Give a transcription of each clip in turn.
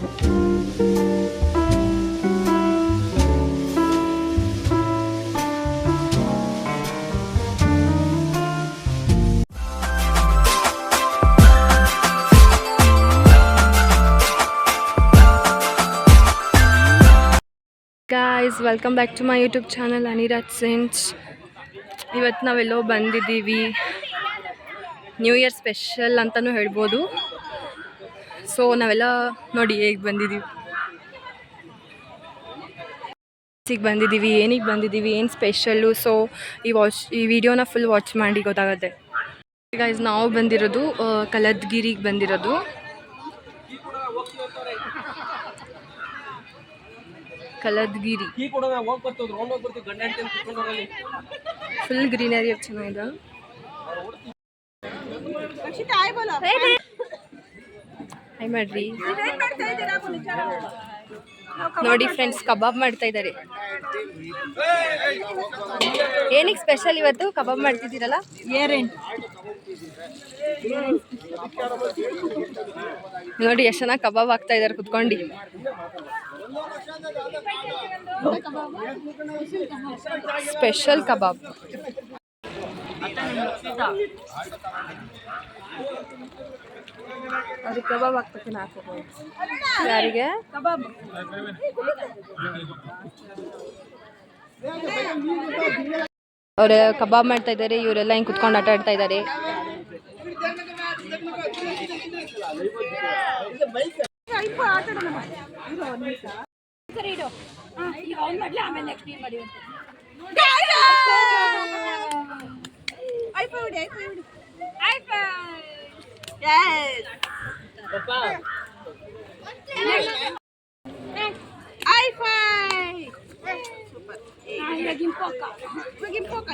Guys welcome back to my YouTube channel ಅನಿರಾಜ್ ಸೆಂಟ್ಸ್. ಇವತ್ತು ನಾವೆಲ್ಲೋ ಬಂದಿದ್ದೀವಿ, ನ್ಯೂ ಇಯರ್ ಸ್ಪೆಷಲ್ ಅಂತಲೂ ಹೇಳ್ಬೋದು. ಸೊ ನಾವೆಲ್ಲ ನೋಡಿ ಹೇಗೆ ಬಂದಿದ್ದೀವಿ, ಏನಿಗೆ ಬಂದಿದ್ದೀವಿ, ಏನು ಸ್ಪೆಷಲ್ಲು. ಸೊ ಈ ವಿಡಿಯೋನ ಫುಲ್ ವಾಚ್ ಮಾಡಿ ಗೊತ್ತಾಗುತ್ತೆ. ಗಾಯ್ಸ್ ನಾವು ಬಂದಿರೋದು ಕಲದ್ಗಿರಿಗೆ ಬಂದಿರೋದು. ಕಲದ್ಗಿರಿ ಫುಲ್ ಗ್ರೀನರಿ ಚೆನ್ನಾಗಿದೆ. ಹಾಯ್ ಮಾಡ್ರಿ. ನೋಡಿ ಫ್ರೆಂಡ್ಸ್, ಕಬಾಬ್ ಮಾಡ್ತಾ ಇದ್ದಾರೆ. ಏನಕ್ಕೆ ಸ್ಪೆಷಲ್ ಇವತ್ತು ಕಬಾಬ್ ಮಾಡ್ತಿದ್ದೀರಲ್ಲ? ನೋಡಿ ಎಷ್ಟು ಚೆನ್ನಾಗಿ ಕಬಾಬ್ ಆಗ್ತಾ ಇದ್ದಾರೆ ಕುತ್ಕೊಂಡು. ಸ್ಪೆಷಲ್ ಕಬಾಬ್. ಅದು ಕಬಾಬ್ ಆಗ್ತದೆ. ಯಾರಿಗೆ ಕಬಾಬ್? ಅವ್ರ ಕಬಾಬ್ ಮಾಡ್ತಾ ಇದ್ದಾರೆ, ಇವರೆಲ್ಲ ಹಿಂಗೆ ಕುತ್ಕೊಂಡು ಆಟ ಆಡ್ತಾ ಇದ್ದಾರೆ.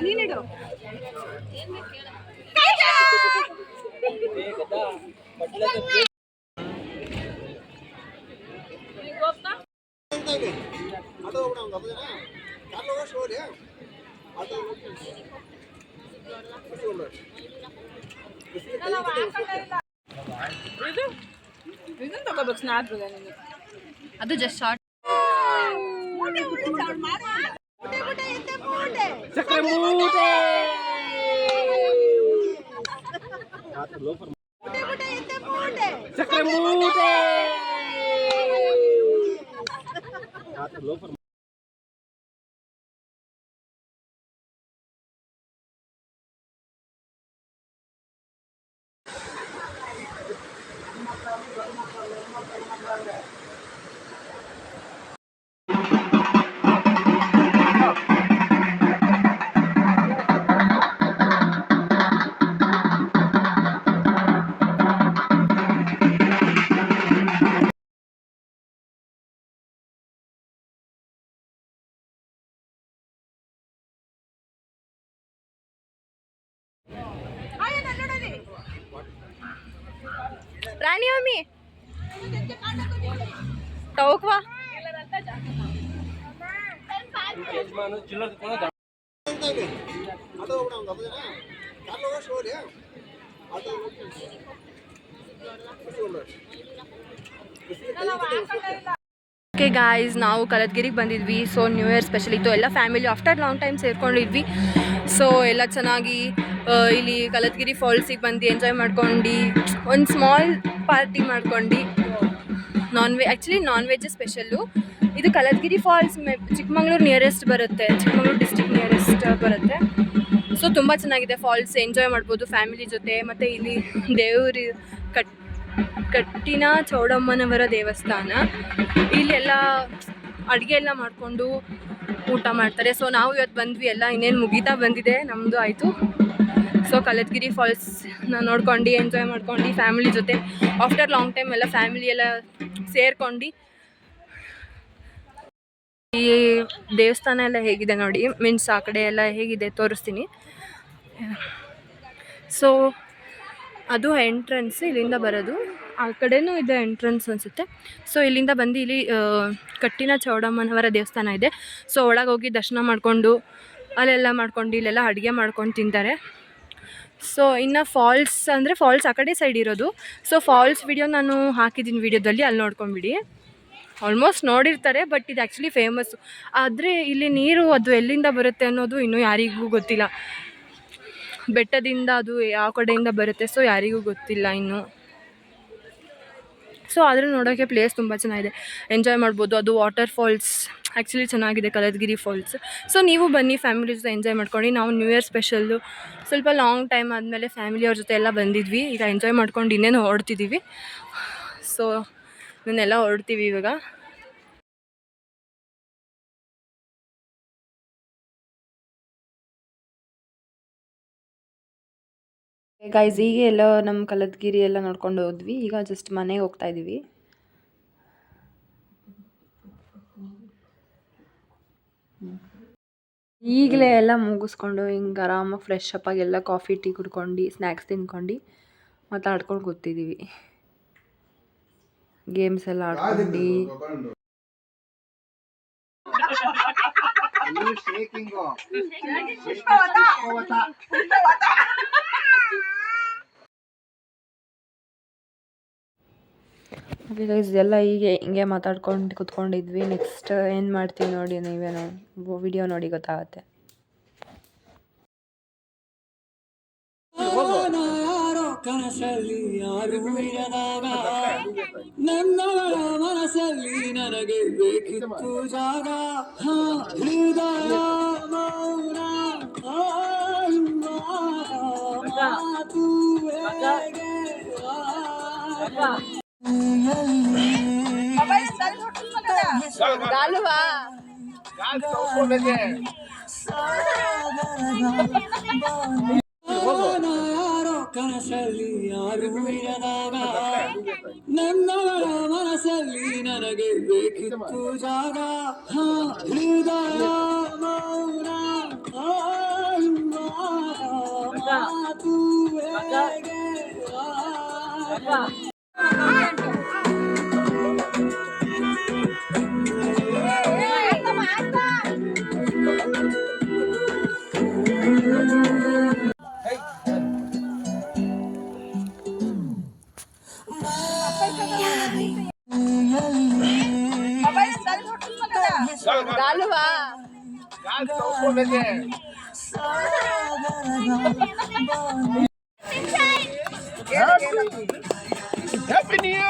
ನೀನಿಡು. ಅದು ಜಸ್ಟ್ ಶಾರ್ಟ್. ರಾಣಿ ಮಮ್ಮಿ ತಗೋಕ್ವಾ? ಓಕೆ ಗಾಯ್ಸ್, ನಾವು ಕಲದ್ಗಿರಿಗೆ ಬಂದಿದ್ವಿ. ಸೊ ನ್ಯೂ ಇಯರ್ ಸ್ಪೆಷಲ್ ಇತ್ತು, ಎಲ್ಲ ಫ್ಯಾಮಿಲಿ ಆಫ್ಟರ್ ಲಾಂಗ್ ಟೈಮ್ ಸೇರ್ಕೊಂಡಿದ್ವಿ. ಸೊ ಎಲ್ಲ ಚೆನ್ನಾಗಿ ಇಲ್ಲಿ ಕಲದ್ಗಿರಿ ಫಾಲ್ಸಿಗೆ ಬಂದು ಎಂಜಾಯ್ ಮಾಡ್ಕೊಂಡು ಒಂದು ಸ್ಮಾಲ್ ಪಾರ್ಟಿ ಮಾಡ್ಕೊಂಡು. ಆ್ಯಕ್ಚುಲಿ ನಾನ್ ವೆಜ್ ಸ್ಪೆಷಲ್ಲು. ಇದು ಕಲದ್ಗಿರಿ ಫಾಲ್ಸ್ ಚಿಕ್ಕಮಂಗ್ಳೂರು ನಿಯರೆಸ್ಟ್ ಬರುತ್ತೆ, ಚಿಕ್ಕಮಂಗ್ಳೂರು ಡಿಸ್ಟ್ರಿಕ್ಟ್ ನಿಯರೆಸ್ಟ್ ಬರುತ್ತೆ. ಸೊ ತುಂಬ ಚೆನ್ನಾಗಿದೆ ಫಾಲ್ಸ್, ಎಂಜಾಯ್ ಮಾಡ್ಬೋದು ಫ್ಯಾಮಿಲಿ ಜೊತೆ. ಮತ್ತು ಇಲ್ಲಿ ದೇವರು ಕಟ್ಟಿನ ಚೌಡಮ್ಮನವರ ದೇವಸ್ಥಾನ. ಇಲ್ಲೆಲ್ಲ ಅಡುಗೆ ಎಲ್ಲ ಮಾಡಿಕೊಂಡು ಊಟ ಮಾಡ್ತಾರೆ. ಸೊ ನಾವು ಇವತ್ತು ಬಂದ್ವಿ, ಎಲ್ಲ ಇನ್ನೇನು ಮುಗೀತಾ ಬಂದಿದೆ, ನಮ್ಮದು ಆಯಿತು. ಸೊ ಕಲದ್ಗಿರಿ ಫಾಲ್ಸ್ನ ನೋಡ್ಕೊಂಡು ಎಂಜಾಯ್ ಮಾಡ್ಕೊಂಡು ಫ್ಯಾಮಿಲಿ ಜೊತೆ ಆಫ್ಟರ್ ಲಾಂಗ್ ಟೈಮ್ ಎಲ್ಲ ಫ್ಯಾಮಿಲಿ ಎಲ್ಲ ಸೇರ್ಕೊಂಡು. ಈ ದೇವಸ್ಥಾನ ಎಲ್ಲ ಹೇಗಿದೆ ನೋಡಿ, ಮೀನ್ಸ್ ಆ ಕಡೆ ಎಲ್ಲ ಹೇಗಿದೆ ತೋರಿಸ್ತೀನಿ. ಸೊ ಅದು ಎಂಟ್ರೆನ್ಸ್, ಇಲ್ಲಿಂದ ಬರೋದು. ಆ ಕಡೆನೂ ಇದೆ ಎಂಟ್ರೆನ್ಸ್ ಅನಿಸುತ್ತೆ. ಸೊ ಇಲ್ಲಿಂದ ಬಂದು ಇಲ್ಲಿ ಕಟ್ಟಿನ ಚೌಡಮ್ಮನವರ ದೇವಸ್ಥಾನ ಇದೆ. ಸೊ ಒಳಗೆ ಹೋಗಿ ದರ್ಶನ ಮಾಡಿಕೊಂಡು ಅಲ್ಲೆಲ್ಲ ಮಾಡ್ಕೊಂಡು ಇಲ್ಲೆಲ್ಲ ಅಡುಗೆ ಮಾಡ್ಕೊಂಡು ತಿಂತಾರೆ. ಸೊ ಇನ್ನು ಫಾಲ್ಸ್ ಅಂದರೆ ಫಾಲ್ಸ್ ಆ ಕಡೆ ಸೈಡ್ ಇರೋದು. ಸೊ ಫಾಲ್ಸ್ ವಿಡಿಯೋ ನಾನು ಹಾಕಿದ್ದೀನಿ ವಿಡಿಯೋದಲ್ಲಿ, ಅಲ್ಲಿ ನೋಡ್ಕೊಂಬಿಡಿ. ಆಲ್ಮೋಸ್ಟ್ ನೋಡಿರ್ತಾರೆ, ಬಟ್ ಇದು ಆ್ಯಕ್ಚುಲಿ ಫೇಮಸ್ಸು. ಆದರೆ ಇಲ್ಲಿ ನೀರು ಅದು ಎಲ್ಲಿಂದ ಬರುತ್ತೆ ಅನ್ನೋದು ಇನ್ನೂ ಯಾರಿಗೂ ಗೊತ್ತಿಲ್ಲ. ಬೆಟ್ಟದಿಂದ ಅದು ಯಾವ ಕಡೆಯಿಂದ ಬರುತ್ತೆ, ಸೊ ಯಾರಿಗೂ ಗೊತ್ತಿಲ್ಲ ಇನ್ನು. ಸೊ ಆದರೆ ನೋಡೋಕ್ಕೆ ಪ್ಲೇಸ್ ತುಂಬ ಚೆನ್ನಾಗಿದೆ, ಎಂಜಾಯ್ ಮಾಡ್ಬೋದು. ಅದು ವಾಟರ್ ಫಾಲ್ಸ್ ಆ್ಯಕ್ಚುಲಿ ಚೆನ್ನಾಗಿದೆ, ಕಲದಗಿರಿ ಫಾಲ್ಸ್. ಸೊ ನೀವು ಬನ್ನಿ ಫ್ಯಾಮಿಲಿ ಜೊತೆ ಎಂಜಾಯ್ ಮಾಡ್ಕೊಂಡು. ನಾವು ನ್ಯೂ ಇಯರ್ ಸ್ಪೆಷಲ್ಲು ಸ್ವಲ್ಪ ಲಾಂಗ್ ಟೈಮ್ ಆದಮೇಲೆ ಫ್ಯಾಮಿಲಿಯವ್ರ ಜೊತೆ ಎಲ್ಲ ಬಂದಿದ್ವಿ. ಈಗ ಎಂಜಾಯ್ ಮಾಡ್ಕೊಂಡು ಇನ್ನೇನು ಹೊರಡ್ತಿದ್ದೀವಿ. ಸೊ ಇನ್ನೆಲ್ಲ ಹೊರಡ್ತೀವಿ ಇವಾಗ. ಗೈಸ್ ಹೀಗೆ ಎಲ್ಲ ನಮ್ಮ ಕಲದಗಿರಿ ಎಲ್ಲ ನೋಡ್ಕೊಂಡು ಹೋದ್ವಿ. ಈಗ ಜಸ್ಟ್ ಮನೆಗೆ ಹೋಗ್ತಾ ಇದ್ದೀವಿ. ಈಗಲೇ ಎಲ್ಲ ಮುಗಿಸ್ಕೊಂಡು ಹಿಂಗೆ ಆರಾಮಾಗಿ ಫ್ರೆಶ್ ಅಪ್ ಆಗಿ ಎಲ್ಲ ಕಾಫಿ ಟೀ ಕುಡ್ಕೊಂಡು ಸ್ನ್ಯಾಕ್ಸ್ ತಿನ್ಕೊಂಡು ಮಾತಾಡ್ಕೊಂಡು ಕೂತಿದ್ದೀವಿ. ಗೇಮ್ಸ್ ಎಲ್ಲ ಆಡ್ಕೊಂಡು ಎಲ್ಲ ಹಿಂಗೆ ಮಾತಾಡ್ಕೊಂಡು ಕುತ್ಕೊಂಡಿದ್ವಿ. ನೆಕ್ಸ್ಟ್ ಏನು ಮಾಡ್ತೀವಿ ನೋಡಿ, ನೀವೇನೋ ವಿಡಿಯೋ ನೋಡಿ ಗೊತ್ತಾಗತ್ತೆ. ಕನಸಲ್ಲಿ ಯಾರು ಇರದಾಗ ನನ್ನವರ ಮನಸ್ಸಲ್ಲಿ ನನಗೆ ಬೇಕಿತ್ತು ಜಾಗ. ಹೃದಯ ಮೌನ ಮಾತು ಹೇಗೆ ಕನಸಲ್ಲಿ ಯಾರು ಇರದಾಗ ನನ್ನವರ ಮನಸ್ಸಲ್ಲಿ ನನಗೆ ಬೇಕಿತ್ತು ಜಾಗ. ಹೃದಯ ಮೌನ ಮಾತು ಹೇಗೆ Happy New Year!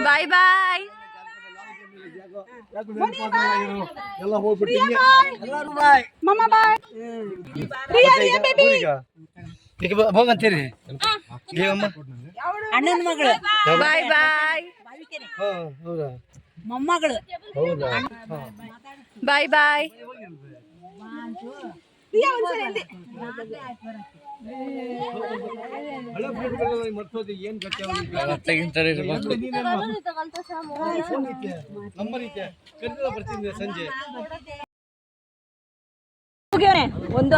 ಬಾಯ್ ಬಾಯ್. ಎಲ್ಲ ಹೋಗ್ಬಿಟ್ಟು ಹೋಗಂತೀರಿ ಅಣ್ಣನ ಮಗಳು ಬಾಯ್ ಬಾಯ್. ಮೊಮ್ಮಗಳು ಬಾಯ್ ಬಾಯ್. ಸಂಜೆ ಒಂದು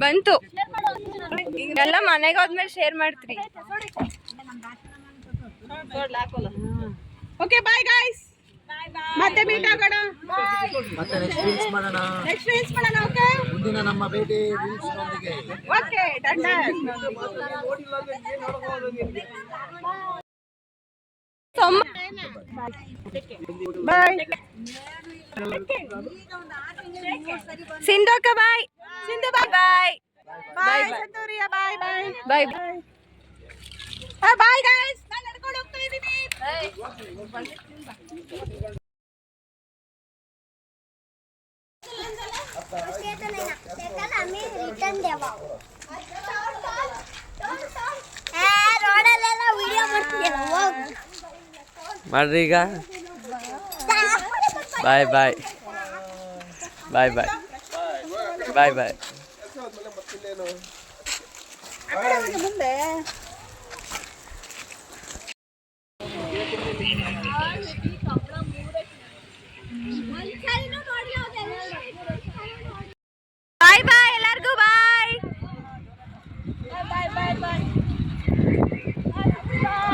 ಬಂತು ಎಲ್ಲ ಮನೆಗೆ ಹೋದ್ಮೇಲೆ ಶೇರ್ ಮಾಡ್ತೀರಿ. ಓಕೆ ಬಾಯ್ ಗೈಸ್, ಮತ್ತೆ ಮೀಟ್ ಆಗೋಣ, ಮತ್ತೆ ನೆಕ್ಸ್ಟ್ ರೀಲ್ಸ್ ಮಾಡೋಣ. ಓಕೆ ಮುಂದಿನ ನಮ್ಮ ಭೇಟಿ ರೀಲ್ಸ್ ನೊಂದಿಗೆ. Okay done bye. ಸಿಂಧು ಅಕ್ಕ ಬಾಯ್. ಸಿಂಧು ಬಾಯ್ ಬಾಯ್. ಬಾಯ್ ಸಂತೂರಿಯಾ ಬಾಯ್ ಬಾಯ್ ಬಾಯ್ ಬಾಯ್ ಗೈಸ್, ನಾನು ನಡ್ಕೊಂಡು ಹೋಗ್ತಾ ಇದ್ದೀನಿ. ಮಾಡ್ರಿ ಈಗ. ಬಾಯ್ ಬಾಯ್ ಬಾಯ್ ಬಾಯ್ ಬಾಯ್ ಬಾಯ್. ಮುಂದೆ ಬಾಯ್ ಬಾಯ್ ಎಲ್ಲರಿಗೂ ಬಾಯ್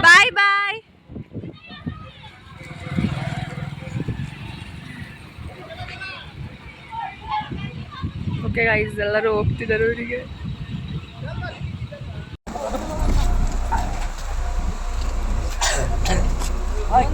ಬಾಯ್ ಬಾಯ್. ಓಕೆ ಗೈಸ್, ಎಲ್ಲರೂ ಹೋಗ್ತಿದ್ದಾರೆ ಊರಿಗೆ. ಬಾಯ್.